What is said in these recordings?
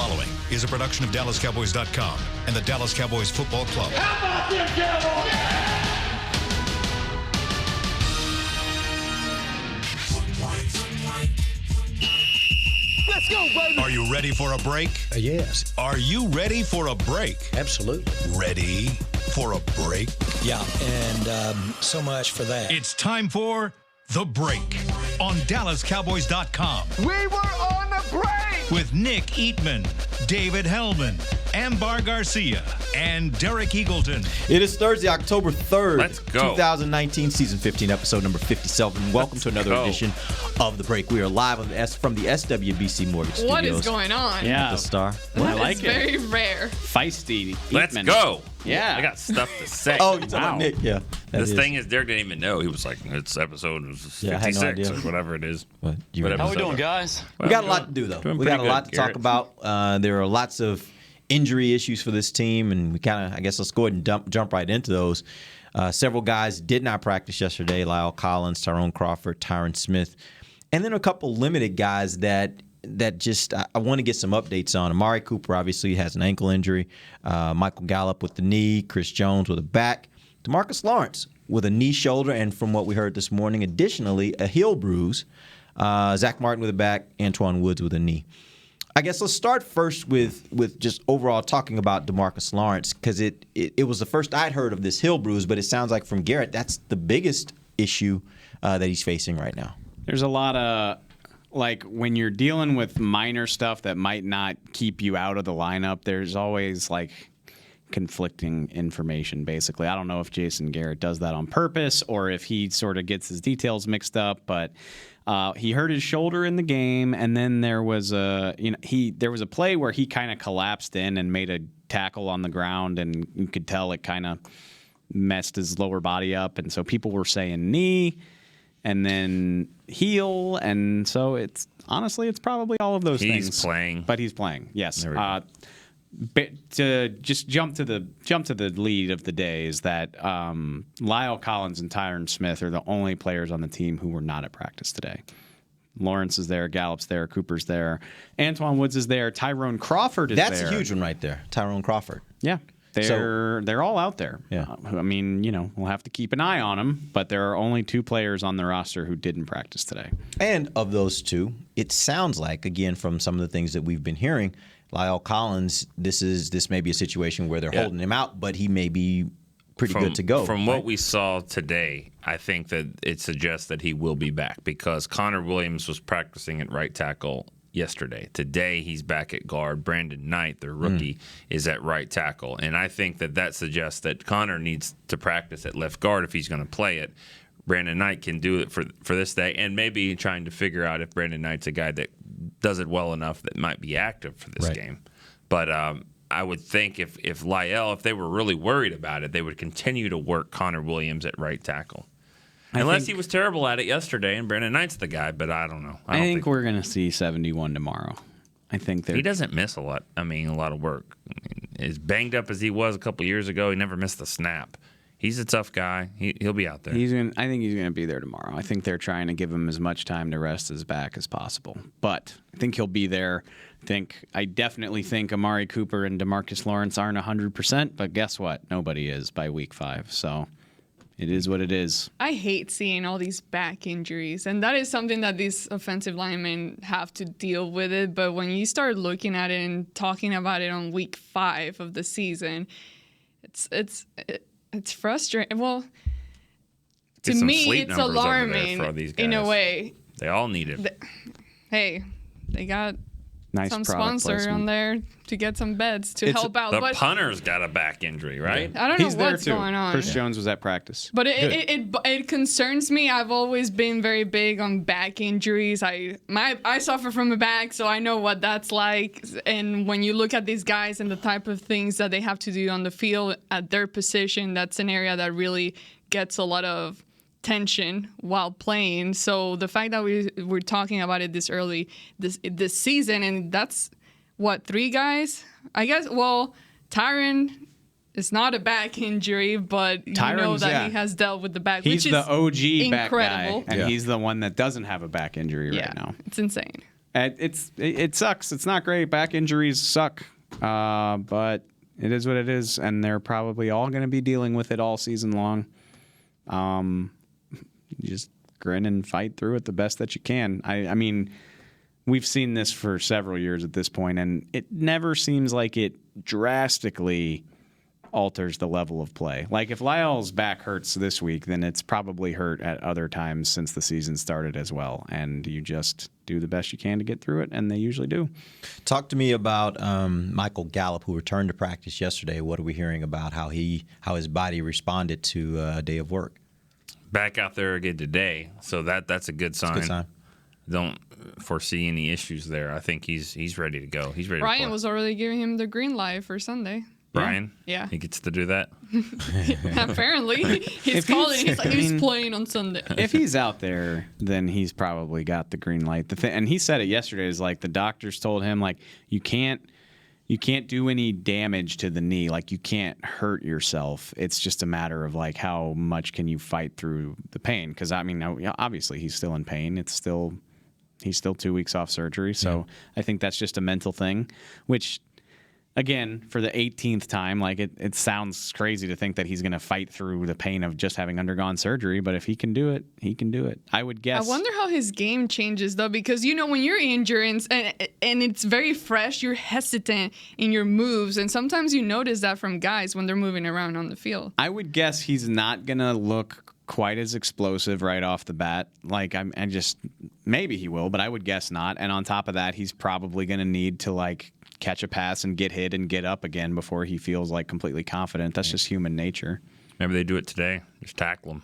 following is a production of DallasCowboys.com and the Dallas Cowboys Football Club. How about them Cowboys? Let's go, baby. Are you ready for a break? Yes. Are you ready for a break? Absolutely. Ready for a break? Yeah, and so much for that. It's time for The Break on DallasCowboys.com. We were on the break. With Nick Eatman, David Hellman, Ambar Garcia, and Derek Eagleton. It is Thursday, October 3rd. Let's go. 2019, Season 15, Episode number 57. Welcome to another edition of The Break. We are live on from the SWBC Mortgage Studios. What is going on? Yeah. The Star. I like It's it. very rare. Feisty. Let's Eatman. go. Yeah. I got stuff to say. Oh, you're talking about Nick. Yeah. This thing is, Derek didn't even know. He was like, it's episode Yeah, I had no 56 idea. or whatever it is. What, you Whatever How we episode. doing, guys? We got a lot to do, though. Doing We got a pretty lot good, to talk Garrett. about. There are lots of injury issues for this team, and we kind of, I guess, let's go ahead and jump right into those. Several guys did not practice yesterday: Lyle Collins, Tyrone Crawford, Tyron Smith, and then a couple limited guys that just I want to get some updates on. Amari Cooper obviously has an ankle injury. Michael Gallup with the knee. Chris Jones with a back. Demarcus Lawrence with a knee, shoulder, and from what we heard this morning, additionally, a heel bruise. Zach Martin with a back. Antoine Woods with a knee. I guess let's start first with just overall talking about Demarcus Lawrence, because it was the first I'd heard of this heel bruise, but it sounds like from Garrett that's the biggest issue that he's facing right now. There's a lot of, like, when you're dealing with minor stuff that might not keep you out of the lineup, there's always, like, conflicting information, basically. I don't know if Jason Garrett does that on purpose or if he sort of gets his details mixed up, but he hurt his shoulder in the game, and then there was a play where he kind of collapsed in and made a tackle on the ground, and you could tell it kind of messed his lower body up, and so people were saying knee and then heel, and so it's probably all of those things. He's playing. But he's playing, yes. There we go. But to just jump to the lead of the day is that Lyle Collins and Tyron Smith are the only players on the team who were not at practice today. Lawrence is there, Gallup's there, Cooper's there, Antoine Woods is there, Tyrone Crawford is there. That's a huge one right there, Tyrone Crawford. Yeah. They're all out there. Yeah. I mean, we'll have to keep an eye on them, but there are only two players on the roster who didn't practice today. And of those two, it sounds like, again, from some of the things that we've been hearing, Lyle Collins, this may be a situation where they're holding him out, but he may be pretty good to go. From what we saw today, I think that it suggests that he will be back because Connor Williams was practicing at right tackle yesterday. Today, he's back at guard. Brandon Knight, their rookie, is at right tackle. And I think that suggests that Connor needs to practice at left guard if he's going to play it. Brandon Knight can do it for this day, and maybe trying to figure out if Brandon Knight's a guy that does it well enough that might be active for this game. But I would think if Lyle, if they were really worried about it, they would continue to work Connor Williams at right tackle. Unless he was terrible at it yesterday and Brandon Knight's the guy, but I don't know. I think we're going to see 71 tomorrow. I think he doesn't miss a lot. I mean, a lot of work. As banged up as he was a couple years ago, he never missed a snap. He's a tough guy. He'll be out there. I think he's going to be there tomorrow. I think they're trying to give him as much time to rest his back as possible. But I think he'll be there. I definitely think Amari Cooper and Demarcus Lawrence aren't 100%, but guess what? Nobody is by week 5. So it is what it is. I hate seeing all these back injuries, and that is something that these offensive linemen have to deal with it. But when you start looking at it and talking about it on week 5 of the season, it's frustrating. Well, to me, it's alarming in a way. They all need it. Hey, they got some sponsor placement on there to get some beds to help out. The punter's got a back injury, right? I don't know what's going on. Chris Jones was at practice. But it concerns me. I've always been very big on back injuries. I suffer from a back, so I know what that's like. And when you look at these guys and the type of things that they have to do on the field at their position, that's an area that really gets a lot of tension while playing. So the fact that we're talking about it this early this season, and that's what, 3 guys? I guess. Well, Tyron is not a back injury, but you know that he has dealt with the back. He's which the is OG back incredible. guy, and he's the one that doesn't have a back injury right now. It's insane. It sucks. It's not great. Back injuries suck, but it is what it is, and they're probably all going to be dealing with it all season long. You just grin and fight through it the best that you can. I mean, we've seen this for several years at this point, and it never seems like it drastically alters the level of play. Like if Lyle's back hurts this week, then it's probably hurt at other times since the season started as well. And you just do the best you can to get through it, and they usually do. Talk to me about Michael Gallup, who returned to practice yesterday. What are we hearing about how his body responded to a day of work? Back out there again today, so that's a good sign. Good sign. Don't foresee any issues there. I think he's ready to go. He's ready to Ryan play. was already giving him the green light for Sunday. Brian? Yeah. He gets to do that? Apparently. He's calling. He's like, he's playing on Sunday. If he's out there, then he's probably got the green light. And he said it yesterday. Is like the doctors told him, like, you can't do any damage to the knee. Like, you can't hurt yourself. It's just a matter of, like, how much can you fight through the pain. Because, I mean, obviously he's still in pain. He's still 2 weeks off surgery. So I think that's just a mental thing, which – again, for the 18th time, like it sounds crazy to think that he's going to fight through the pain of just having undergone surgery, but if he can do it, he can do it. I would guess. I wonder how his game changes, though, because, when you're injured and it's very fresh, you're hesitant in your moves, and sometimes you notice that from guys when they're moving around on the field. I would guess he's not going to look quite as explosive right off the bat. Like, maybe he will, but I would guess not. And on top of that, he's probably going to need to, like, catch a pass and get hit and get up again before he feels like completely confident. That's just human nature. Maybe they do it today. Just tackle him.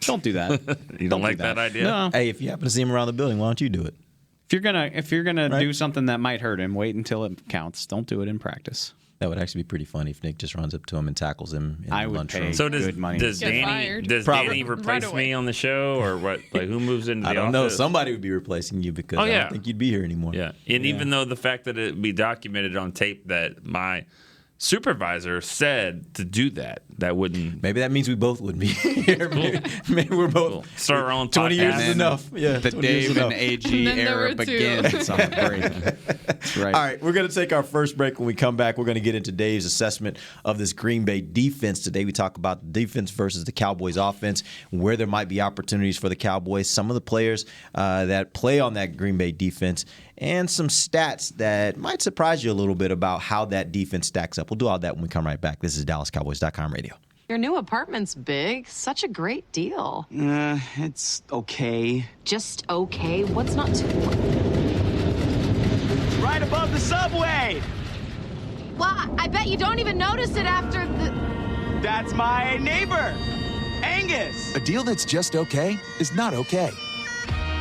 Don't do that. You don't like that idea? No. Hey, if you happen to see him around the building, why don't you do it? If you're gonna do something that might hurt him, wait until it counts. Don't do it in practice. That would actually be pretty funny if Nick just runs up to him and tackles him in the lunchroom. So good money. Does Get Danny fired. Danny Right replace away. me on the show, or what? Like, who moves into the I don't know. office? Somebody would be replacing you because I don't think you'd be here anymore. Yeah, and even though the fact that it be documented on tape that my supervisor said to do that, that wouldn't. Maybe that means we both wouldn't be here. Maybe we're both. We'll start our own 20 years podcast. is enough. Yeah, The 20 years is Dave and enough. AG And then there era were two. begins on the break. That's right. All right, we're going to take our first break. When we come back, we're going to get into Dave's assessment of this Green Bay defense. Today we talk about the defense versus the Cowboys offense, where there might be opportunities for the Cowboys, some of the players that play on that Green Bay defense, and some stats that might surprise you a little bit about how that defense stacks up. We'll do all that when we come right back. This is DallasCowboys.com radio. Your new apartment's big. Such a great deal. It's okay. Just okay? What's not to... Right above the subway! Well, I bet you don't even notice it after the... That's my neighbor, Angus! A deal that's just okay is not okay.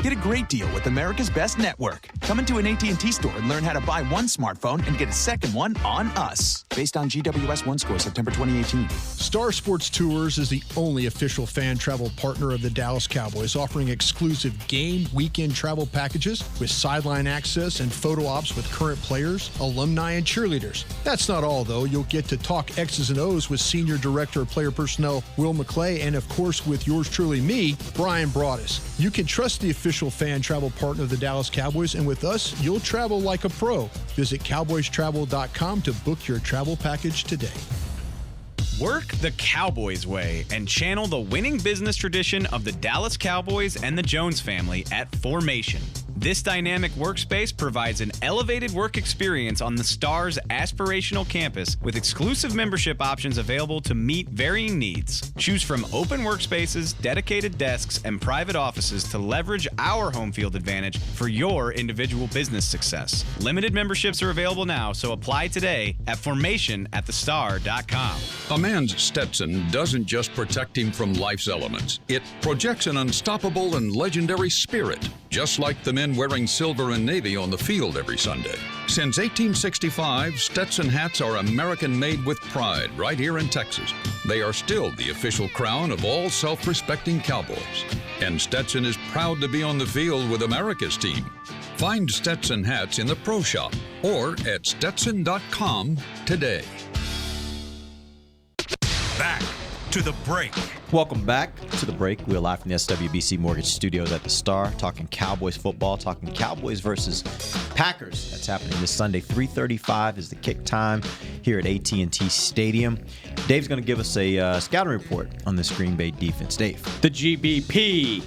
Get a great deal with America's Best Network. Come into an AT&T store and learn how to buy one smartphone and get a second one on us. Based on GWS 1 score, September 2018. Star Sports Tours is the only official fan travel partner of the Dallas Cowboys, offering exclusive game weekend travel packages with sideline access and photo ops with current players, alumni, and cheerleaders. That's not all, though. You'll get to talk X's and O's with Senior Director of Player Personnel Will McClay, and of course with yours truly, me, Brian Broaddus. You can trust the official fan travel partner of the Dallas Cowboys, and with us, you'll travel like a pro. Visit cowboystravel.com to book your travel package today. Work the Cowboys way and channel the winning business tradition of the Dallas Cowboys and the Jones family at Formation. This dynamic workspace provides an elevated work experience on the Star's aspirational campus with exclusive membership options available to meet varying needs. Choose from open workspaces, dedicated desks, and private offices to leverage our home field advantage for your individual business success. Limited memberships are available now, so apply today at formationatthestar.com. A man's Stetson doesn't just protect him from life's elements. It projects an unstoppable and legendary spirit, just like the men wearing silver and navy on the field every Sunday. Since 1865, Stetson hats are American-made with pride right here in Texas. They are still the official crown of all self-respecting Cowboys. And Stetson is proud to be on the field with America's team. Find Stetson hats in the Pro Shop or at Stetson.com today. Back to the break. Welcome back to the break. We're live from the SWBC Mortgage Studios at the Star, talking Cowboys football, talking Cowboys versus Packers. That's happening this Sunday. 3:35 is the kick time here at AT&T Stadium. Dave's going to give us a scouting report on this Green Bay defense. Dave. The GBP.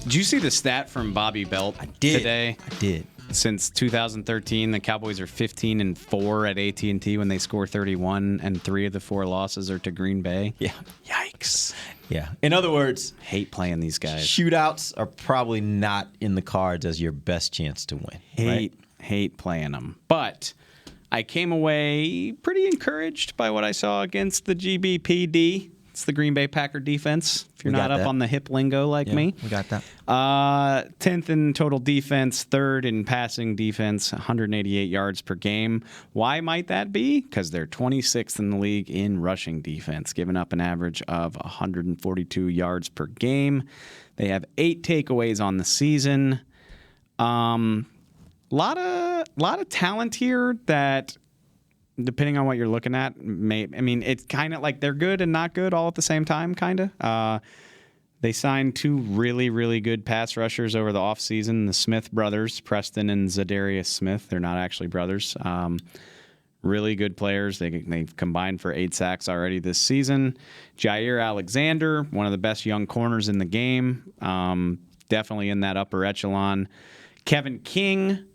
Did you see the stat from Bobby Belt today? I did. Since 2013, the Cowboys are 15-4 at AT&T when they score 31, and 3 of the 4 losses are to Green Bay. Yeah. Yikes. Yeah. In other words, hate playing these guys. Shootouts are probably not in the cards as your best chance to win. Hate playing them. But I came away pretty encouraged by what I saw against the GBPD. It's the Green Bay Packer defense. If you're not up on the hip lingo like me. We got that. 10th in total defense, 3rd in passing defense, 188 yards per game. Why might that be? Because they're 26th in the league in rushing defense, giving up an average of 142 yards per game. They have 8 takeaways on the season. Lot of talent here that, depending on what you're looking at, it's kind of like they're good and not good all at the same time, kind of. They signed 2 really, really good pass rushers over the offseason, the Smith brothers, Preston and Zadarius Smith. They're not actually brothers. Really good players. They've combined for 8 sacks already this season. Jair Alexander, one of the best young corners in the game, definitely in that upper echelon. Kevin King,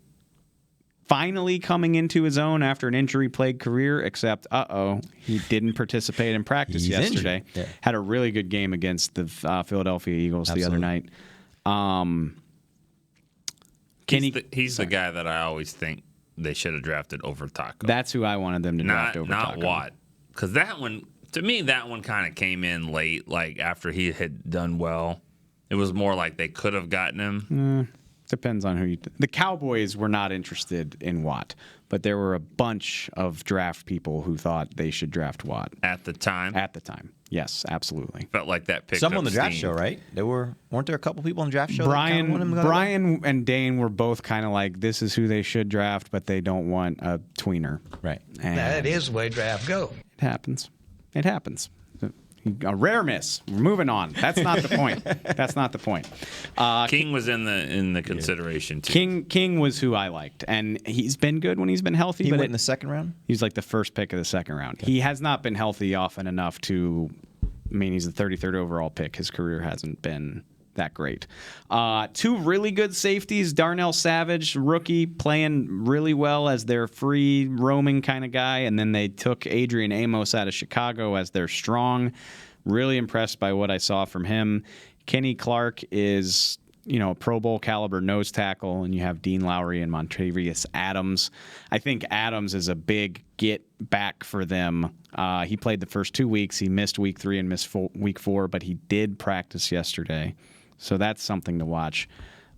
finally coming into his own after an injury-plagued career, except, he didn't participate in practice yesterday. Yeah. Had a really good game against the Philadelphia Eagles the other night. He's the guy that I always think they should have drafted over Taco. That's who I wanted them to draft over Taco. Not Watt. Because that one, to me, kind of came in late, like after he had done well. It was more like they could have gotten him. Depends on who you... The Cowboys were not interested in Watt, but there were a bunch of draft people who thought they should draft Watt. At the time? At the time. Yes, absolutely. Felt like that picked Some up on the draft steam. show, right? Weren't there a couple people on the draft show? Brian and Dane were both kind of like, this is who they should draft, but they don't want a tweener. Right. And That is the way draft go. It happens. A rare miss. We're moving on. That's not the point. That's not the point. King was in the consideration too. King was who I liked, and he's been good when he's been healthy. He went in the second round? He's like the first pick of the second round. He has not been healthy often enough to. He's the 33rd overall pick. His career hasn't been that great. 2 really good safeties. Darnell Savage, rookie, playing really well as their free roaming kind of guy. And then they took Adrian Amos out of Chicago as their strong. Really impressed by what I saw from him. Kenny Clark is, a Pro Bowl caliber nose tackle, and you have Dean Lowry and Montravius Adams. I think Adams is a big get back for them. He played the first 2 weeks. He missed week 3 and missed week 4, but he did practice yesterday. So that's something to watch.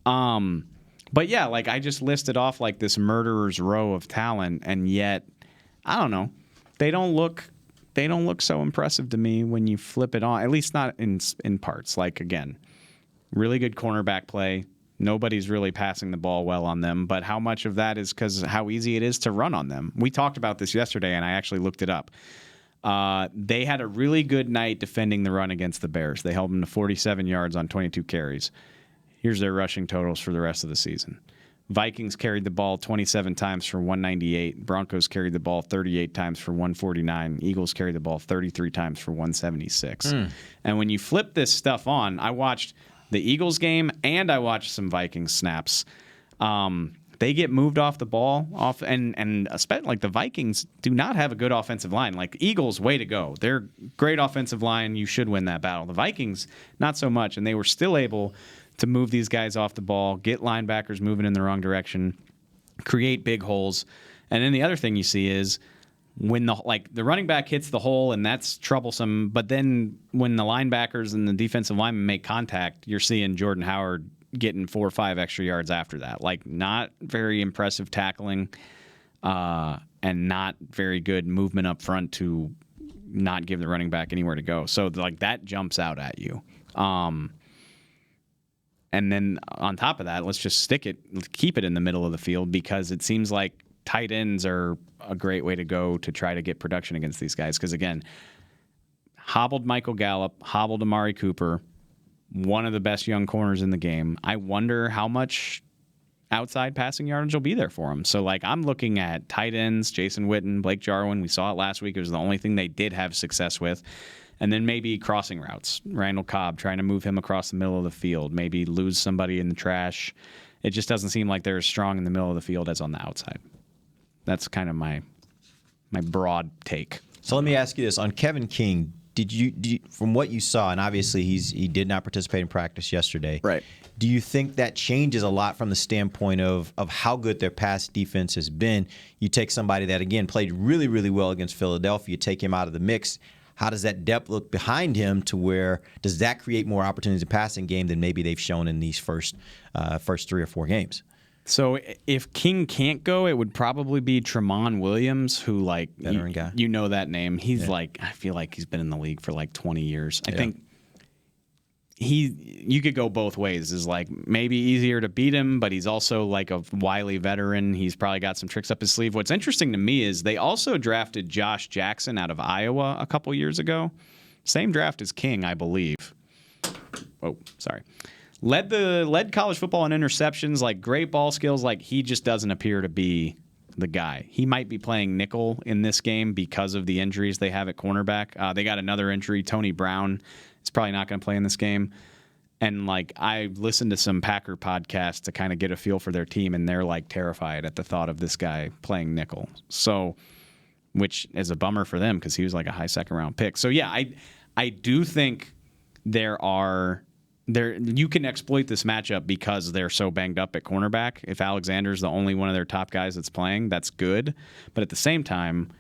But yeah, I just listed off this murderer's row of talent, and yet, I don't know. They don't look so impressive to me when you flip it on, at least not in parts. Again, really good cornerback play. Nobody's really passing the ball well on them, but how much of that is because how easy it is to run on them? We talked about this yesterday, and I actually looked it up. They had a really good night defending the run against the Bears. They held them to 47 yards on 22 carries. Here's their rushing totals for the rest of the season. Vikings carried the ball 27 times for 198. Broncos carried the ball 38 times for 149. Eagles carried the ball 33 times for 176. And when you flip this stuff on, I watched the Eagles game and I watched some Vikings snaps. They get moved off the ball, and especially the Vikings do not have a good offensive line. Eagles, way to go. They're great offensive line. You should win that battle. The Vikings, not so much, and they were still able to move these guys off the ball, get linebackers moving in the wrong direction, create big holes. And then the other thing you see is when the running back hits the hole, and that's troublesome, but then when the linebackers and the defensive linemen make contact, you're seeing Jordan Howard getting 4 or 5 extra yards after that. Not very impressive tackling and not very good movement up front to not give the running back anywhere to go. So that jumps out at you. And then on top of that, let's just keep it in the middle of the field, because it seems like tight ends are a great way to go to try to get production against these guys. Because again, hobbled Michael Gallup, hobbled Amari Cooper, one of the best young corners in the game. I wonder how much outside passing yardage will be there for him. So, like, I'm looking at tight ends, Jason Witten, Blake Jarwin. We saw it last week. It was the only thing they did have success with. And then maybe crossing routes. Randall Cobb, trying to move him across the middle of the field. Maybe lose somebody in the trash. It just doesn't seem like they're as strong in the middle of the field as on the outside. That's kind of my broad take. So let me ask you this. On Kevin King, did you from what you saw, and obviously he did not participate in practice yesterday. Right. Do you think that changes a lot from the standpoint of how good their pass defense has been? You take somebody that, again, played really, really well against Philadelphia, you take him out of the mix. How does that depth look behind him to where does that create more opportunities in passing game than maybe they've shown in these first 3 or 4 games? So if King can't go, it would probably be Tramon Williams, who, like, veteran guy. You know that name. He's like, I feel like he's been in the league for like 20 years. I think you could go both ways. Is like maybe easier to beat him, but he's also like a wily veteran. He's probably got some tricks up his sleeve. What's interesting to me is they also drafted Josh Jackson out of Iowa a couple years ago. Same draft as King, I believe. Oh, sorry. Led college football in interceptions, like great ball skills. Like, he just doesn't appear to be the guy. He might be playing nickel in this game because of the injuries they have at cornerback. They got another injury. Tony Brown is probably not going to play in this game. And, like, I listened to some Packer podcasts to kind of get a feel for their team, and they're, like, terrified at the thought of this guy playing nickel. So, which is a bummer for them because he was like a high second-round pick. So, yeah, I do think you can exploit this matchup because they're so banged up at cornerback. If Alexander's the only one of their top guys that's playing, that's good. But at the same time,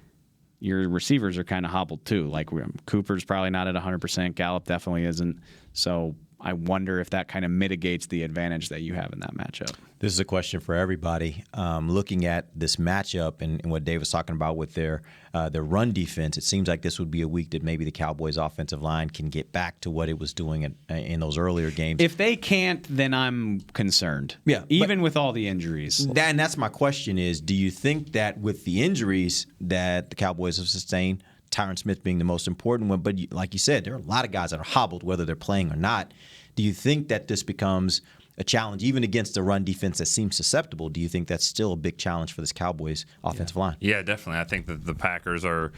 your receivers are kind of hobbled too. Like, Cooper's probably not at 100%. Gallup definitely isn't. So I wonder if that kind of mitigates the advantage that you have in that matchup. This is a question for everybody. Looking at this matchup and what Dave was talking about with their run defense, it seems like this would be a week that maybe the Cowboys' offensive line can get back to what it was doing in those earlier games. If they can't, then I'm concerned. Yeah, even with all the injuries. And that's my question is, do you think that with the injuries that the Cowboys have sustained, Tyron Smith being the most important one, but like you said, there are a lot of guys that are hobbled whether they're playing or not. Do you think that this becomes a challenge, even against a run defense that seems susceptible? Do you think that's still a big challenge for this Cowboys offensive line? Yeah, definitely. I think that the Packers are,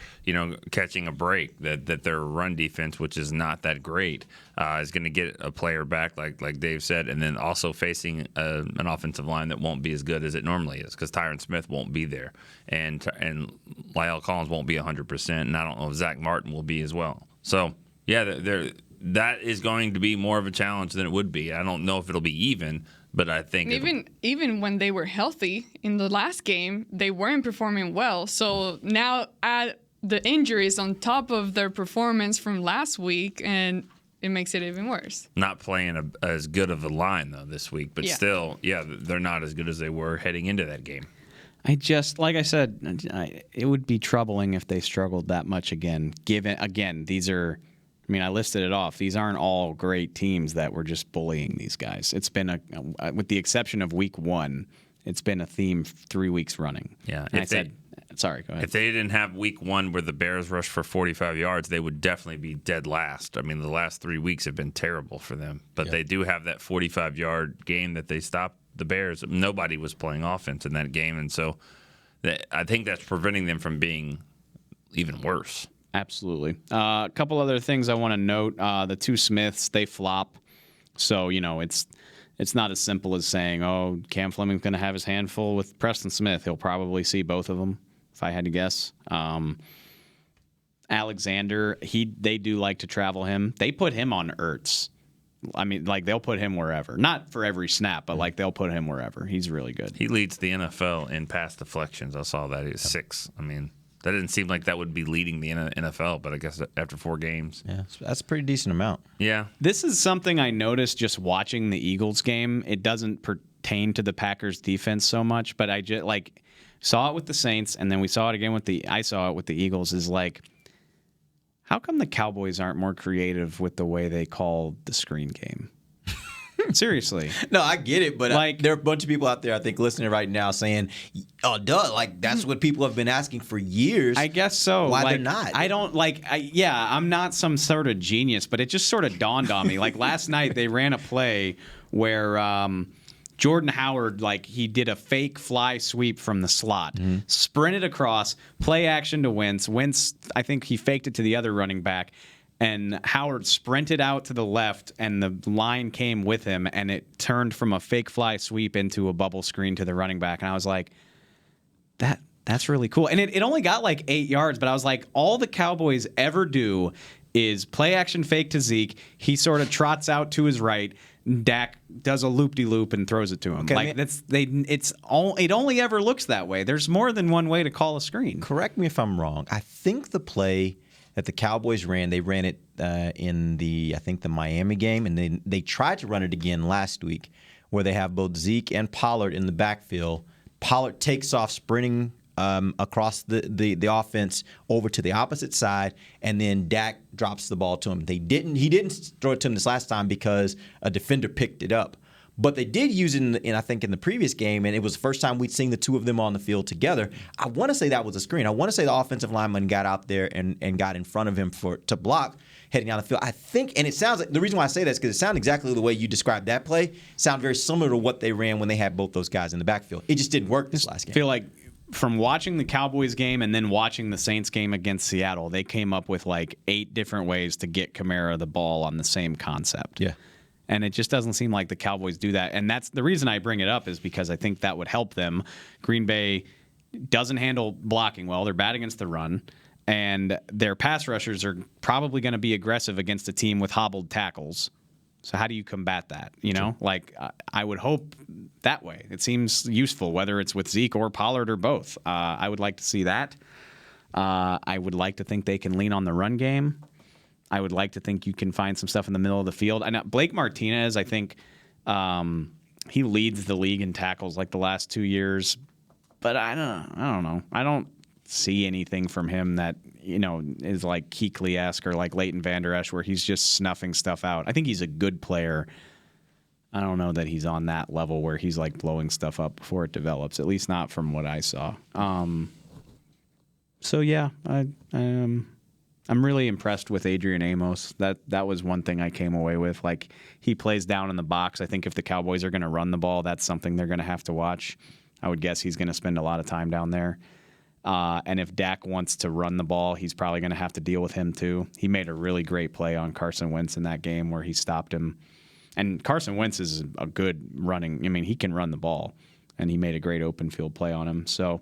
catching a break. That their run defense, which is not that great, is going to get a player back, like Dave said, and then also facing an offensive line that won't be as good as it normally is because Tyron Smith won't be there, and Lyle Collins won't be 100%, and I don't know if Zach Martin will be as well. So yeah, that is going to be more of a challenge than it would be. I don't know if it'll be even, but I think even when they were healthy in the last game, they weren't performing well. So now add the injuries on top of their performance from last week, and it makes it even worse. Not playing as good of a line, though, this week. But still, they're not as good as they were heading into that game. Like I said, it would be troubling if they struggled that much again. These are... I listed it off. These aren't all great teams that were just bullying these guys. It's been with the exception of week 1, it's been a theme 3 weeks running. Yeah. Sorry, go ahead. If they didn't have week 1 where the Bears rushed for 45 yards, they would definitely be dead last. I mean, the last 3 weeks have been terrible for them. But they do have that 45-yard game that they stopped the Bears. Nobody was playing offense in that game. And so I think that's preventing them from being even worse. Absolutely. A couple other things I want to note. The two Smiths, they flop. So, it's not as simple as saying, oh, Cam Fleming's going to have his handful with Preston Smith. He'll probably see both of them, if I had to guess. Alexander, they do like to travel him. They put him on Ertz. They'll put him wherever. Not for every snap, but, they'll put him wherever. He's really good. He leads the NFL in pass deflections. I saw that. He's 6. That didn't seem like that would be leading the NFL, but I guess after 4 games. Yeah, that's a pretty decent amount. Yeah. This is something I noticed just watching the Eagles game. It doesn't pertain to the Packers defense so much, but I just saw it with the Saints, and then we saw it again I saw it with the Eagles, is how come the Cowboys aren't more creative with the way they call the screen game? Seriously. No, I get it, but Like- there are a bunch of people out there, I think, listening right now saying, "Oh, duh!" Like that's what people have been asking for years. I guess so. Why Like, they're not? I don't like. I'm not some sort of genius, but it just sort of dawned on me. Like last night, they ran a play where Jordan Howard, like he did a fake fly sweep from the slot, sprinted across, play action to Wentz. Wentz, I think he faked it to the other running back. And Howard sprinted out to the left, and the line came with him, and it turned from a fake fly sweep into a bubble screen to the running back. And I was like, that's really cool. And it only got like 8 yards, but I was like, all the Cowboys ever do is play action fake to Zeke. He sort of trots out to his right. Dak does a loop-de-loop and throws it to him. Okay, like it only ever looks that way. There's more than one way to call a screen. Correct me if I'm wrong. I think the play that the Cowboys ran, they ran it in the Miami game, and they tried to run it again last week, where they have both Zeke and Pollard in the backfield. Pollard takes off sprinting across the offense over to the opposite side, and then Dak drops the ball to him. He didn't throw it to him this last time because a defender picked it up. But they did use it in the previous game, and it was the first time we'd seen the two of them on the field together. I want to say that was a screen. I want to say the offensive lineman got out there and got in front of him to block heading down the field. I think, and it sounds like the reason why I say that is because it sounded exactly the way you described that play. Sounded very similar to what they ran when they had both those guys in the backfield. It just didn't work this last game. I feel like from watching the Cowboys game and then watching the Saints game against Seattle, they came up with like 8 different ways to get Kamara the ball on the same concept. Yeah. And it just doesn't seem like the Cowboys do that. And that's the reason I bring it up, is because I think that would help them. Green Bay doesn't handle blocking well. They're bad against the run. And their pass rushers are probably going to be aggressive against a team with hobbled tackles. So how do you combat that? You know, like I would hope that way. It seems useful, whether it's with Zeke or Pollard or both. I would like to see that. I would like to think they can lean on the run game. I would like to think you can find some stuff in the middle of the field. And Blake Martinez, I think he leads the league in tackles like the last 2 years. But I don't know. I don't see anything from him that, you know, is like Kuechly-esque or like Leighton Vander Esch, where he's just snuffing stuff out. I think he's a good player. I don't know that he's on that level where he's like blowing stuff up before it develops, at least not from what I saw. So yeah, I'm really impressed with Adrian Amos. That was one thing I came away with. Like, he plays down in the box. I think if the Cowboys are going to run the ball, that's something they're going to have to watch. I would guess he's going to spend a lot of time down there. And if Dak wants to run the ball, he's probably going to have to deal with him too. He made a really great play on Carson Wentz in that game where he stopped him. And Carson Wentz is a good running. I mean, he can run the ball, and he made a great open field play on him. So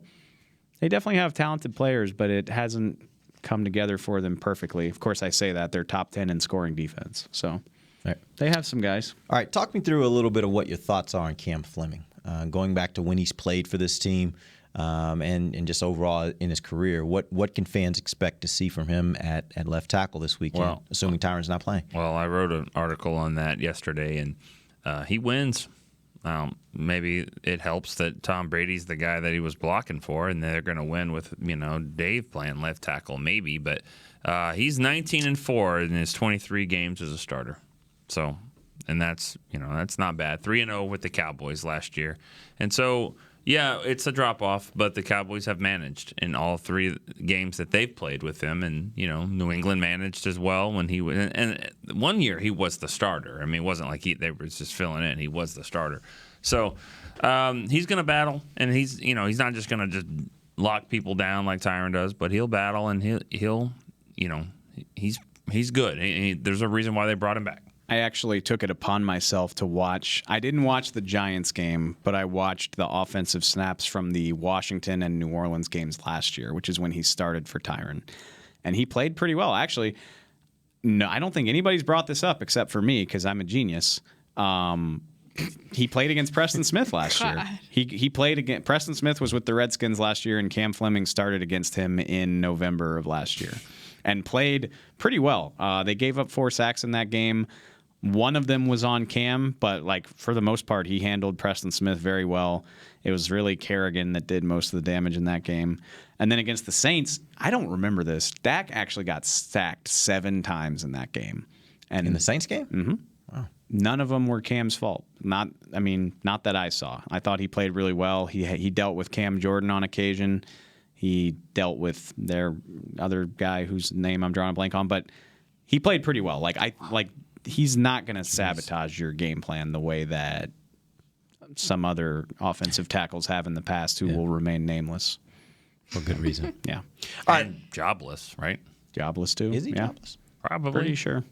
they definitely have talented players, but it hasn't come together for them perfectly. Of course, I say that. They're top 10 in scoring defense. So they have some guys. All right, talk me through a little bit of what your thoughts are on Cam Fleming. Going back to when he's played for this team and just overall in his career, what can fans expect to see from him at left tackle this weekend, assuming Tyron's not playing? Well, I wrote an article on that yesterday, and he wins. Maybe it helps that Tom Brady's the guy that he was blocking for, and they're going to win with, you know, Dave playing left tackle, maybe. But he's 19-4 in his 23 games as a starter. So, and that's not bad. 3-0 with the Cowboys last year, and so yeah, it's a drop off. But the Cowboys have managed in all 3 games that they've played with him, and you know, New England managed as well when he was. And one year he was the starter. I mean, it wasn't like they were just filling in. He was the starter. So he's going to battle, and he's not just going to just lock people down like Tyron does, but he'll battle, and he'll he's good. There's a reason why they brought him back. I actually took it upon myself to watch. I didn't watch the Giants game, but I watched the offensive snaps from the Washington and New Orleans games last year, which is when he started for Tyron. And he played pretty well. Actually, no, I don't think anybody's brought this up except for me because I'm a genius. He played against Preston Smith last year. He played against Preston Smith was with the Redskins last year, and Cam Fleming started against him in November of last year and played pretty well. They gave up 4 sacks in that game. One of them was on Cam, but like for the most part, he handled Preston Smith very well. It was really Kerrigan that did most of the damage in that game. And then against the Saints, I don't remember this. Dak actually got sacked 7 times in that game. And in the Saints game? Mm-hmm. None of them were Cam's fault. Not that I saw. I thought he played really well. He dealt with Cam Jordan on occasion. He dealt with their other guy whose name I'm drawing a blank on, but he played pretty well. He's not going to sabotage your game plan the way that some other offensive tackles have in the past who will remain nameless. For good reason. Yeah. All right. Jobless, right? Jobless too. Is he jobless? Probably. Pretty sure.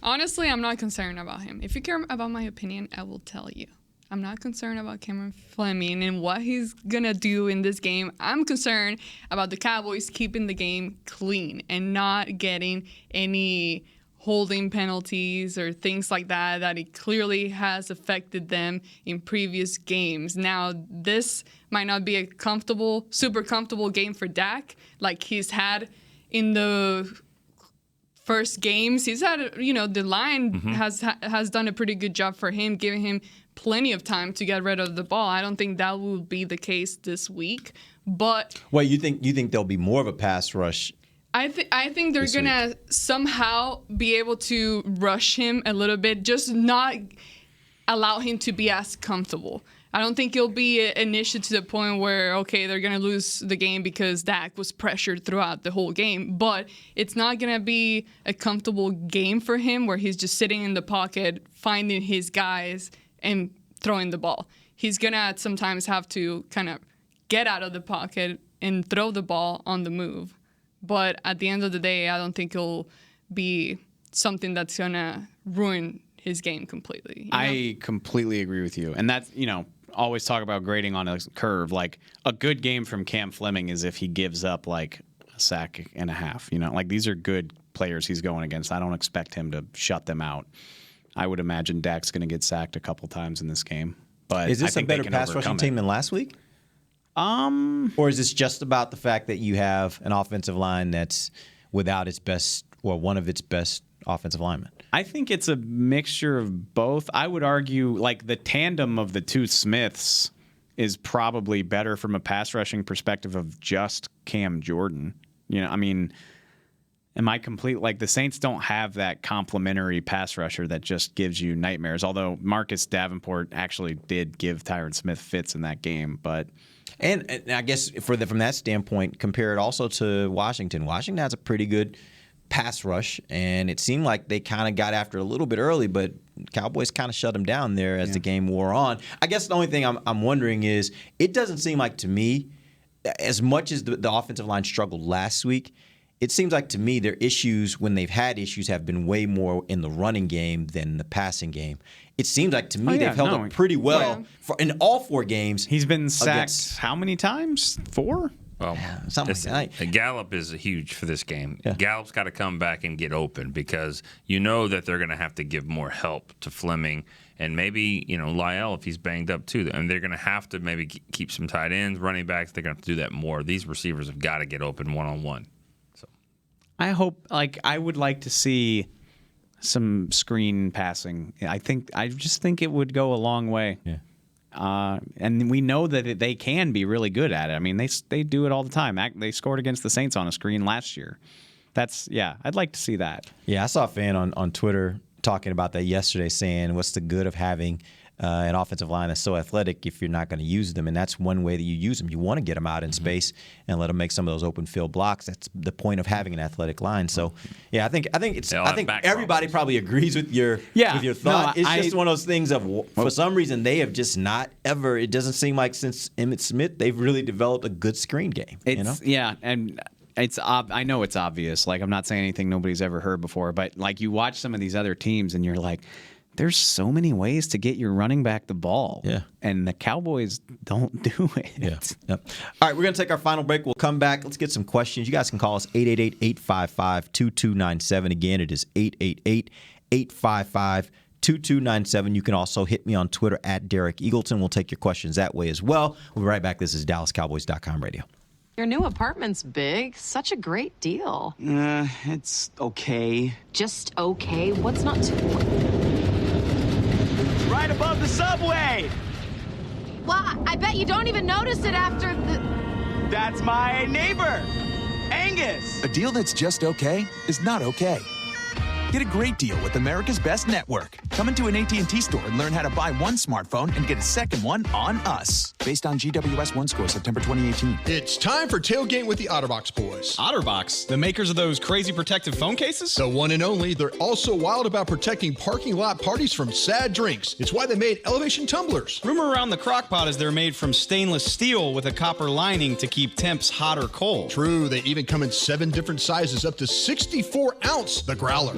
Honestly, I'm not concerned about him. If you care about my opinion, I will tell you. I'm not concerned about Cameron Fleming and what he's going to do in this game. I'm concerned about the Cowboys keeping the game clean and not getting any holding penalties or things like that it clearly has affected them in previous games. Now, this might not be a super comfortable game for Dak like he's had in the first games. He's had, the line has done a pretty good job for him, giving him plenty of time to get rid of the ball. I don't think that will be the case this week. But well, you think there'll be more of a pass rush? I think they're gonna somehow be able to rush him a little bit, just not allow him to be as comfortable. I don't think it'll be an issue to the point where, okay, they're going to lose the game because Dak was pressured throughout the whole game. But it's not going to be a comfortable game for him where he's just sitting in the pocket, finding his guys, and throwing the ball. He's going to sometimes have to kind of get out of the pocket and throw the ball on the move. But at the end of the day, I don't think it'll be something that's going to ruin his game completely. I completely agree with you. And that's, always talk about grading on a curve. Like a good game from Cam Fleming is if he gives up like a sack and a half. These are good players he's going against. I don't expect him to shut them out. I would imagine Dak's going to get sacked a couple times in this game. But is this a better pass rushing team than last week? Or is this just about the fact that you have an offensive line that's without its best or one of its best offensive linemen? I think it's a mixture of both. I would argue the tandem of the two Smiths is probably better from a pass rushing perspective of just Cam Jordan. Am I complete? The Saints don't have that complimentary pass rusher that just gives you nightmares, although Marcus Davenport actually did give Tyron Smith fits in that game. But And I guess from that standpoint, compare it also to Washington. Washington has a pretty good pass rush, and it seemed like they kind of got after it a little bit early, but Cowboys kind of shut them down there as the game wore on. I guess the only thing I'm wondering is, it doesn't seem like to me, as much as the offensive line struggled last week, it seems like to me their issues, when they've had issues, have been way more in the running game than the passing game. It seems like to me they've held up pretty well in all 4 games. He's been sacked how many times? 4? Well, Gallup is huge for this game. Yeah. Gallup's got to come back and get open because that they're going to have to give more help to Fleming and maybe, Lyle if he's banged up too. And they're going to have to maybe keep some tight ends, running backs. They're going to have to do that more. These receivers have got to get open one-on-one. So I hope, I would like to see some screen passing. I just think it would go a long way. Yeah. And we know that they can be really good at it. They do it all the time. They scored against the Saints on a screen last year. I'd like to see that. Yeah, I saw a fan on Twitter talking about that yesterday, saying what's the good of having an offensive line that's so athletic if you're not going to use them? And that's one way that you use them. You want to get them out in space and let them make some of those open field blocks. That's the point of having an athletic line. So, I think everybody probably agrees with your thought. It's just one of those things of, for some reason, they have just not ever. It doesn't seem like since Emmitt Smith they've really developed a good screen game. Yeah, and I know it's obvious. I'm not saying anything nobody's ever heard before, but you watch some of these other teams and you're like, there's so many ways to get your running back the ball. Yeah. And the Cowboys don't do it. Yeah. Yep. All right, we're going to take our final break. We'll come back. Let's get some questions. You guys can call us 888-855-2297. Again, it is 888-855-2297. You can also hit me on Twitter at Derek Eagleton. We'll take your questions that way as well. We'll be right back. This is DallasCowboys.com radio. Your new apartment's big. Such a great deal. It's okay. Just okay? What's not too... Right above the subway! Well, I bet you don't even notice it after the... That's my neighbor, Angus! A deal that's just okay is not okay. Get a great deal with America's Best Network. Come into an AT&T store and learn how to buy one smartphone and get a second one on us. Based on GWS 1 score, September 2018. It's time for Tailgate with the OtterBox boys. OtterBox, the makers of those crazy protective phone cases? The one and only. They're also wild about protecting parking lot parties from sad drinks. It's why they made elevation tumblers. Rumor around the crock pot is they're made from stainless steel with a copper lining to keep temps hot or cold. True, they even come in 7 different sizes, up to 64 ounce, the growler.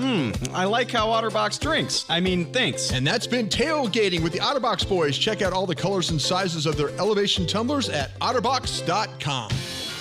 I like how OtterBox drinks. Thinks. And that's been Tailgating with the OtterBox boys. Check out all the colors and sizes of their elevation tumblers at otterbox.com.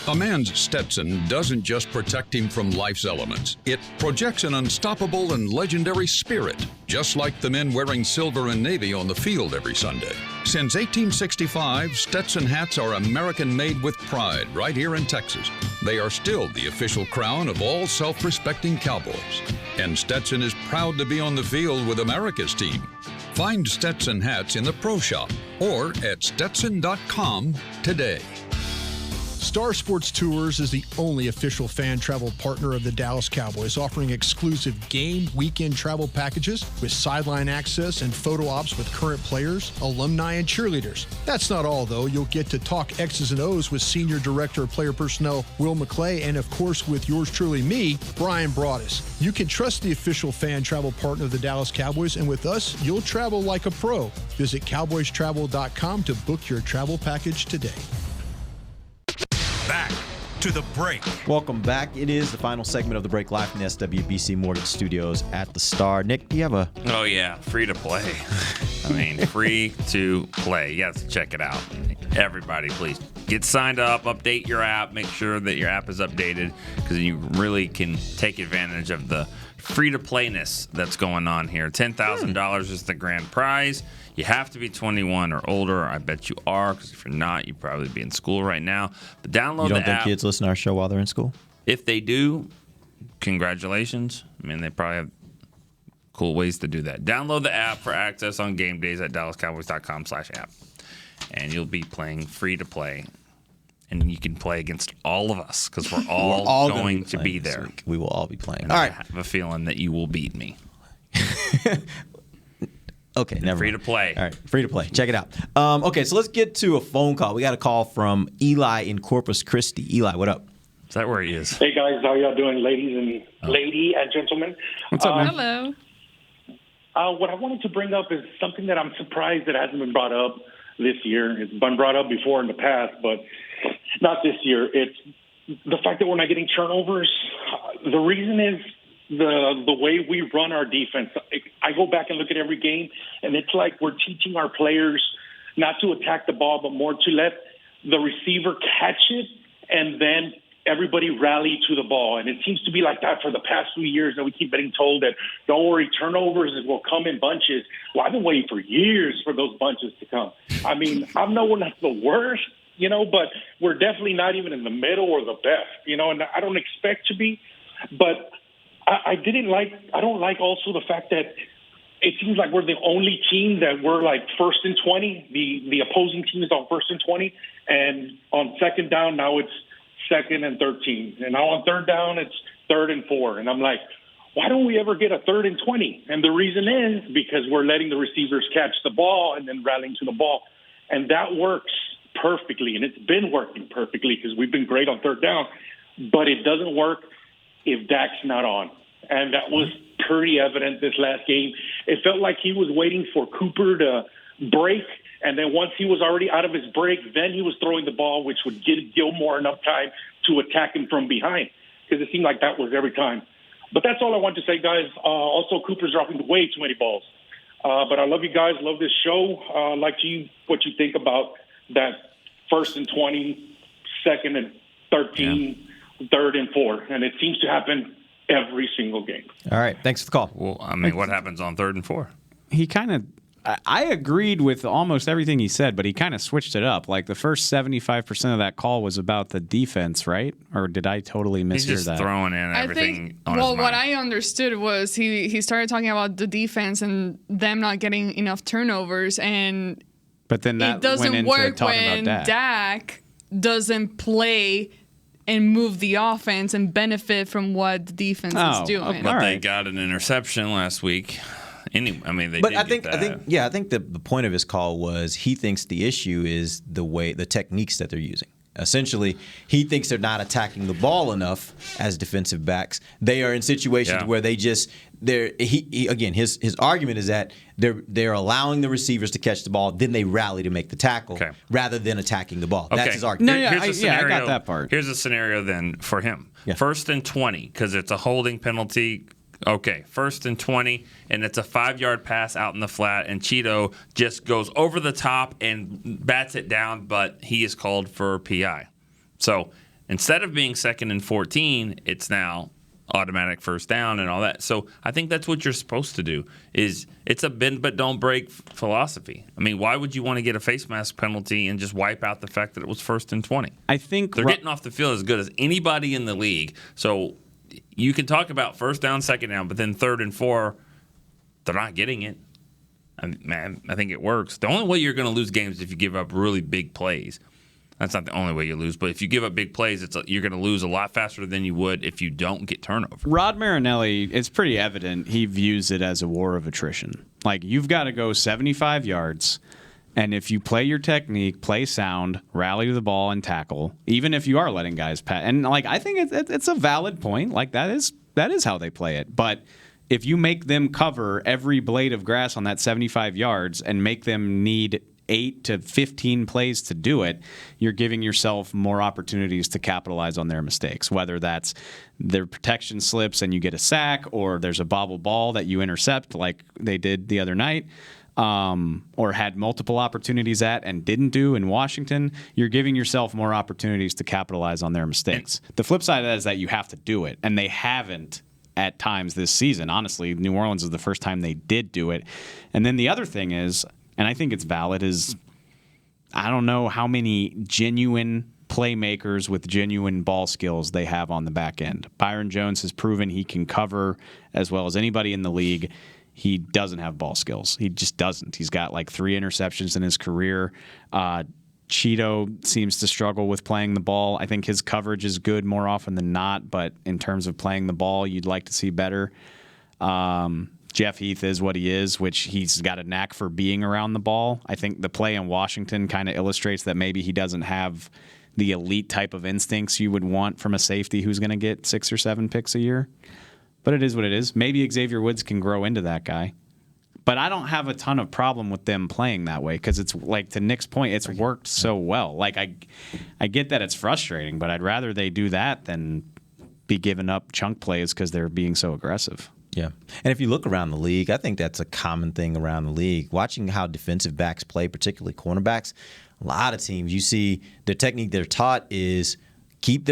A man's Stetson doesn't just protect him from life's elements. It projects an unstoppable and legendary spirit, just like the men wearing silver and navy on the field every Sunday. Since 1865, Stetson hats are American-made with pride right here in Texas. They are still the official crown of all self-respecting Cowboys. And Stetson is proud to be on the field with America's team. Find Stetson hats in the Pro Shop or at Stetson.com today. Star Sports Tours is the only official fan travel partner of the Dallas Cowboys, offering exclusive game weekend travel packages with sideline access and photo ops with current players, alumni, and cheerleaders. That's not all, though. You'll get to talk X's and O's with Senior Director of Player Personnel Will McClay, and of course with yours truly, me, Brian Broaddus. You can trust the official fan travel partner of the Dallas Cowboys, and with us, you'll travel like a pro. Visit cowboystravel.com to book your travel package today. Back to the break. Welcome back. It is the final segment of the break, live from the SWBC Mortgage Studios at the Star. Nick, do you have a... Oh, yeah. Free to play. Free to play. You have to check it out. Everybody, please get signed up, update your app, make sure that your app is updated, because you really can take advantage of the free-to-playness that's going on here. $10,000 is the grand prize. You have to be 21 or older. I bet you are, because if you're not, you'd probably be in school right now. But download the app. You don't think kids listen to our show while they're in school? If they do, congratulations. They probably have cool ways to do that. Download the app for access on game days at DallasCowboys.com/app. And you'll be playing free to play. And you can play against all of us, because we're all going to be there. We will all be playing. And all I right. have a feeling that you will beat me. Okay, never free mind. to play. All right, free to play. Check it out. Okay, so let's get to a phone call. We got a call from Eli in Corpus Christi. Eli, what up? Is that where he is? Hey guys, how y'all doing, lady and gentlemen? What's up, man? Hello. What I wanted to bring up is something that I'm surprised that hasn't been brought up this year. It's been brought up before in the past, but not this year. It's the fact that we're not getting turnovers. The reason is the way we run our defense. I go back and look at every game, and it's like we're teaching our players not to attack the ball, but more to let the receiver catch it, and then everybody rally to the ball. And it seems to be like that for the past few years, that we keep getting told that, don't worry, turnovers will come in bunches. Well, I've been waiting for years for those bunches to come. I know we're not the worst, but we're definitely not even in the middle or the best, and I don't expect to be. But I don't like also the fact that it seems like we're the only team that we're like 1st and 20. The opposing team is on 1st and 20, and on 2nd down now it's 2nd and 13, and now on 3rd down it's 3rd and 4. And I'm like, why don't we ever get a 3rd and 20? And the reason is because we're letting the receivers catch the ball and then rallying to the ball, and that works perfectly, and it's been working perfectly because we've been great on 3rd down. But it doesn't work if Dak's not on. And that was pretty evident this last game. It felt like he was waiting for Cooper to break, and then once he was already out of his break, then he was throwing the ball, which would give Gilmore enough time to attack him from behind, because it seemed like that was every time. But that's all I want to say, guys. Also, Cooper's dropping way too many balls. But I love you guys, love this show. I'd like to what you think about that 1st and 20, 2nd and 13, 3rd and 4. And it seems to happen every single game. All right. Thanks for the call. Well, what happens on 3rd and 4? He kind of, I agreed with almost everything he said, but he kind of switched it up. Like the first 75% of that call was about the defense, right? Or did I totally mishear that? He's just throwing in everything on his mind. What I understood was he started talking about the defense and them not getting enough turnovers, and but then that it doesn't went into work talking when about Dak doesn't play and move the offense and benefit from what the defense is doing. But they got an interception last week. I think the point of his call was he thinks the issue is the techniques that they're using. Essentially, he thinks they're not attacking the ball enough as defensive backs. They are in situations where his argument is that they're allowing the receivers to catch the ball, then they rally to make the tackle rather than attacking the ball. That's his argument. I got that part. Here's a scenario then for him. Yeah. 1st and 20, because it's a holding penalty. Okay, 1st and 20, and it's a 5-yard pass out in the flat, and Cheeto just goes over the top and bats it down, but he is called for PI. So instead of being 2nd and 14, it's now automatic 1st down and all that. So I think that's what you're supposed to do. It's a bend but don't break philosophy. I mean, why would you want to get a face mask penalty and just wipe out the fact that it was 1st and 20? I think they're getting off the field as good as anybody in the league. So you can talk about 1st down, 2nd down, but then 3rd and 4, they're not getting it. I think it works. The only way you're going to lose games is if you give up really big plays. That's not the only way you lose, but if you give up big plays, you're going to lose a lot faster than you would if you don't get turnovers. Rod Marinelli, it's pretty evident he views it as a war of attrition. Like, you've got to go 75 yards, and if you play your technique, play sound, rally to the ball, and tackle, even if you are letting guys pass. And, I think it's a valid point. That is how they play it. But if you make them cover every blade of grass on that 75 yards and make them need 8 to 15 plays to do it, you're giving yourself more opportunities to capitalize on their mistakes, whether that's their protection slips and you get a sack, or there's a bobble ball that you intercept like they did the other night, or had multiple opportunities at and didn't do in Washington. You're giving yourself more opportunities to capitalize on their mistakes. The flip side of that is that you have to do it, and they haven't at times this season. Honestly, New Orleans is the first time they did do it. And then the other thing is, and I think it's valid, is I don't know how many genuine playmakers with genuine ball skills they have on the back end. Byron Jones has proven he can cover as well as anybody in the league. He doesn't have ball skills. He just doesn't. He's got 3 interceptions in his career. Cheeto seems to struggle with playing the ball. I think his coverage is good more often than not, but in terms of playing the ball, you'd like to see better. Jeff Heath is what he is, which he's got a knack for being around the ball. I think the play in Washington kind of illustrates that maybe he doesn't have the elite type of instincts you would want from a safety who's going to get 6 or 7 picks a year. But it is what it is. Maybe Xavier Woods can grow into that guy. But I don't have a ton of problem with them playing that way because it's to Nick's point, it's worked so well. I get that it's frustrating, but I'd rather they do that than be giving up chunk plays because they're being so aggressive. Yeah. And if you look around the league, I think that's a common thing around the league. Watching how defensive backs play, particularly cornerbacks, a lot of teams, you see their technique they're taught is keep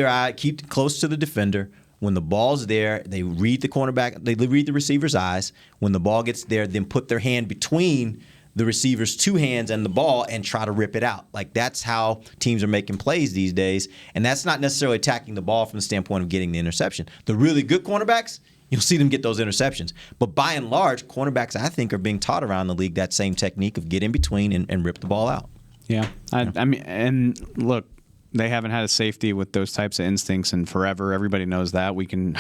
close to the defender. When the ball's there, they read the cornerback, they read the receiver's eyes. When the ball gets there, then put their hand between the receiver's 2 hands and the ball and try to rip it out. That's how teams are making plays these days. And that's not necessarily attacking the ball from the standpoint of getting the interception. The really good cornerbacks, you'll see them get those interceptions. But by and large, cornerbacks, I think, are being taught around the league that same technique of get in between and rip the ball out. Yeah. I mean, and look, they haven't had a safety with those types of instincts in forever. Everybody knows that. We can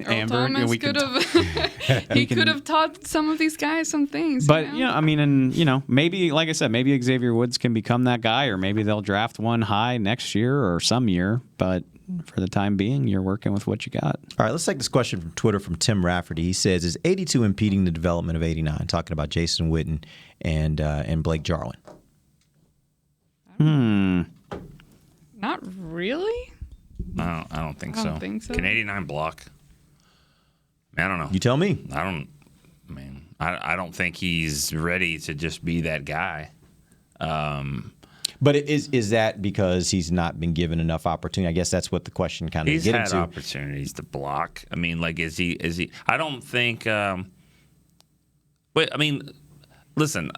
Amber. Thomas we could have. He could have taught some of these guys some things. But maybe, like I said, maybe Xavier Woods can become that guy, or maybe they'll draft one high next year or some year. But for the time being, you're working with what you got. All right, let's take this question from Twitter from Tim Rafferty. He says, "Is 82 impeding the development of 89?" Talking about Jason Witten and Blake Jarwin. Not really. I don't think so. Can 89 block? I don't know. You tell me. I don't think he's ready to just be that guy. But is that because he's not been given enough opportunity? I guess that's what the question kind of he's getting had to. Opportunities to block. Is he? I don't think. But listen,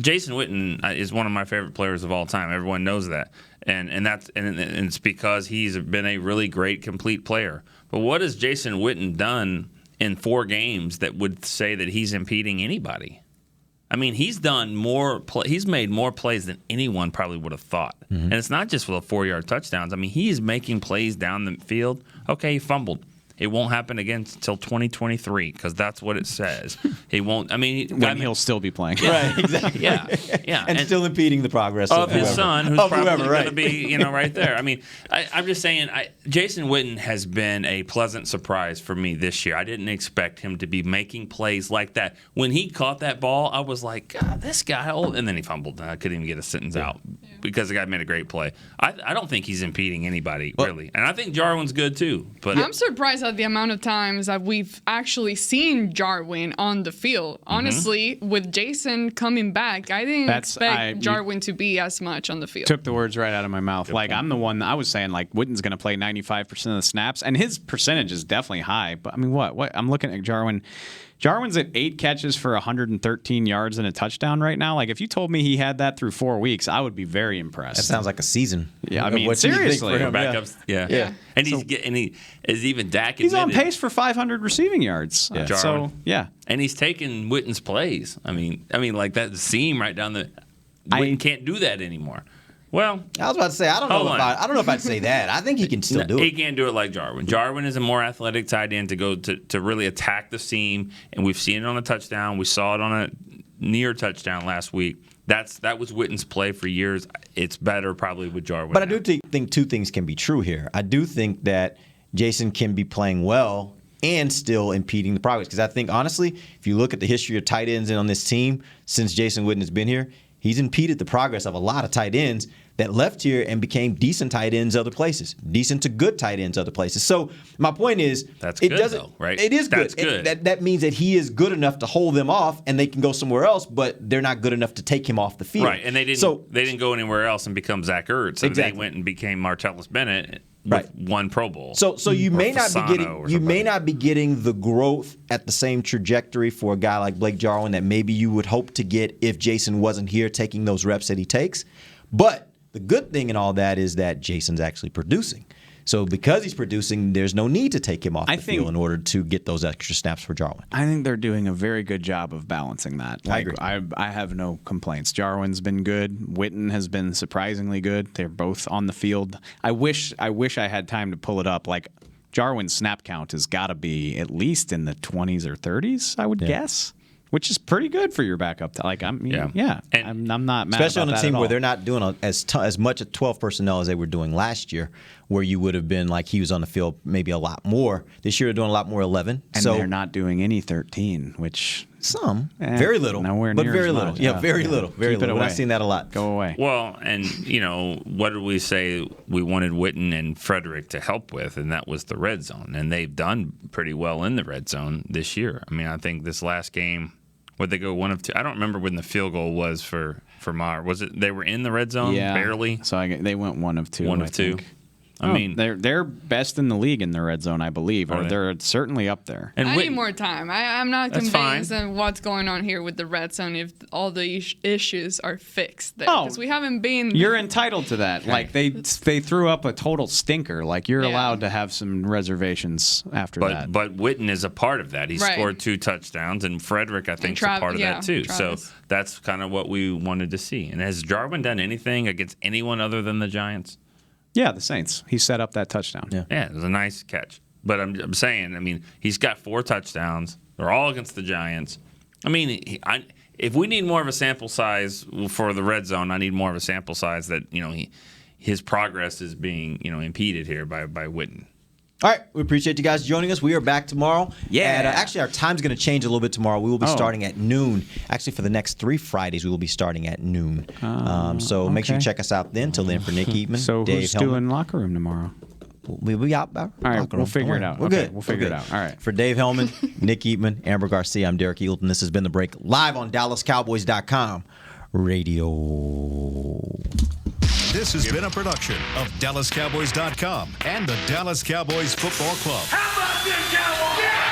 Jason Witten is one of my favorite players of all time. Everyone knows that, and it's because he's been a really great complete player. But what has Jason Witten done in 4 games that would say that he's impeding anybody? I mean, he's done more. He's made more plays than anyone probably would have thought. And it's not just for the 4-yard touchdowns. I mean, he's making plays down the field. Okay, he fumbled. It won't happen again until 2023 because that's what it says. He won't. I mean, he'll still be playing. Yeah, Right, exactly. Yeah. And still impeding the progress of his son, who's probably going right. to be, right there. I mean, I'm just saying, Jason Witten has been a pleasant surprise for me this year. I didn't expect him to be making plays like that. When he caught that ball, I was like, God, this guy. And then he fumbled, and I couldn't even get a sentence out because the guy made a great play. I don't think he's impeding anybody, really. And I think Jarwin's good, too. But I'm surprised at the amount of times that we've actually seen Jarwin on the field. Honestly, with Jason coming back, I didn't expect Jarwin to be as much on the field. Took the words right out of my mouth. I'm the one I was saying, Witten's going to play 95% of the snaps, and his percentage is definitely high. But I mean, what? I'm looking at Jarwin. Jarwin's at 8 catches for 113 yards and a touchdown right now. If you told me he had that through 4 weeks, I would be very impressed. That sounds like a season. Yeah, I mean, seriously. Backups, yeah. And he is even Dak. He's on pace for 500 receiving yards. Yeah. So yeah, and he's taking Witten's plays. I mean, like that seam right down the. Witten can't do that anymore. Well, I was about to say I don't know if I'd say that. I think he can still do it. He can't do it like Jarwin. Jarwin is a more athletic tight end to go to really attack the seam, and we've seen it on a touchdown. We saw it on a near touchdown last week. That was Witten's play for years. It's better probably with Jarwin. But I do think two things can be true here. I do think that Jason can be playing well and still impeding the progress. Because I think, honestly, if you look at the history of tight ends on this team since Jason Witten has been here, he's impeded the progress of a lot of tight ends that left here and became decent tight ends other places, decent to good tight ends other places. So my point is, that's good, though, right? It is That's good. good. That means that he is good enough to hold them off, and they can go somewhere else, but they're not good enough to take him off the field. Right, and they didn't go anywhere else and become Zach Ertz. So exactly. They went and became Martellus Bennett with one Pro Bowl. So you may not be getting the growth at the same trajectory for a guy like Blake Jarwin that maybe you would hope to get if Jason wasn't here taking those reps that he takes. But the good thing in all that is that Jason's actually producing. So because he's producing, there's no need to take him off the field in order to get those extra snaps for Jarwin. I think they're doing a very good job of balancing that. I agree. I have no complaints. Jarwin's been good. Witten has been surprisingly good. They're both on the field. I wish I had time to pull it up. Jarwin's snap count has got to be at least in the 20s or 30s, I would guess. Which is pretty good for your backup. I'm not mad especially about on a that team at where all. they're not doing as much at 12 personnel as they were doing last year, where you would have been like he was on the field maybe a lot more. This year they're doing a lot more 11. And they're not doing any 13, which very little, nowhere but near very as little. much. Yeah, very little. Very Keep it little. away. I've seen that a lot. Go away. Well, and what did we say we wanted Witten and Frederick to help with, and that was the red zone, and they've done pretty well in the red zone this year. I mean, I think this last game. Would they go 1 of 2? I don't remember when the field goal was for Maher. Was it they were in the red zone barely? So they went 1 of 2. 1 of 2. I mean, they're best in the league in the red zone, I believe, or they're certainly up there. And I need more time. I'm not That's convinced fine. on what's going on here with the red zone if all the issues are fixed there. Because we haven't been. You're entitled to that. They threw up a total stinker. You're allowed to have some reservations after that. But Witten is a part of that. He scored 2 touchdowns, and Frederick, I think, is a part of that too. Travis. So that's kind of what we wanted to see. And has Jarwin done anything against anyone other than the Giants? Yeah, the Saints. He set up that touchdown. Yeah, it was a nice catch. But I'm saying, he's got 4 touchdowns. They're all against the Giants. If we need more of a sample size for the red zone, I need more of a sample size that his progress is being impeded here by Witten. All right, we appreciate you guys joining us. We are back tomorrow. Yeah. Actually, our time's going to change a little bit tomorrow. We will be starting at noon. Actually, for the next 3 Fridays, we will be starting at noon. So make sure you check us out then. Till then, for Nick Eatman, So Dave who's Hellman. doing locker room tomorrow? We'll be out. All right, we'll figure it out. We're Okay, good. we'll figure it out. All right. For Dave Hellman, Nick Eatman, Amber Garcia, I'm Derek Eagleton. This has been The Break, live on DallasCowboys.com radio. This has been a production of DallasCowboys.com and the Dallas Cowboys Football Club. How about this, Cowboys?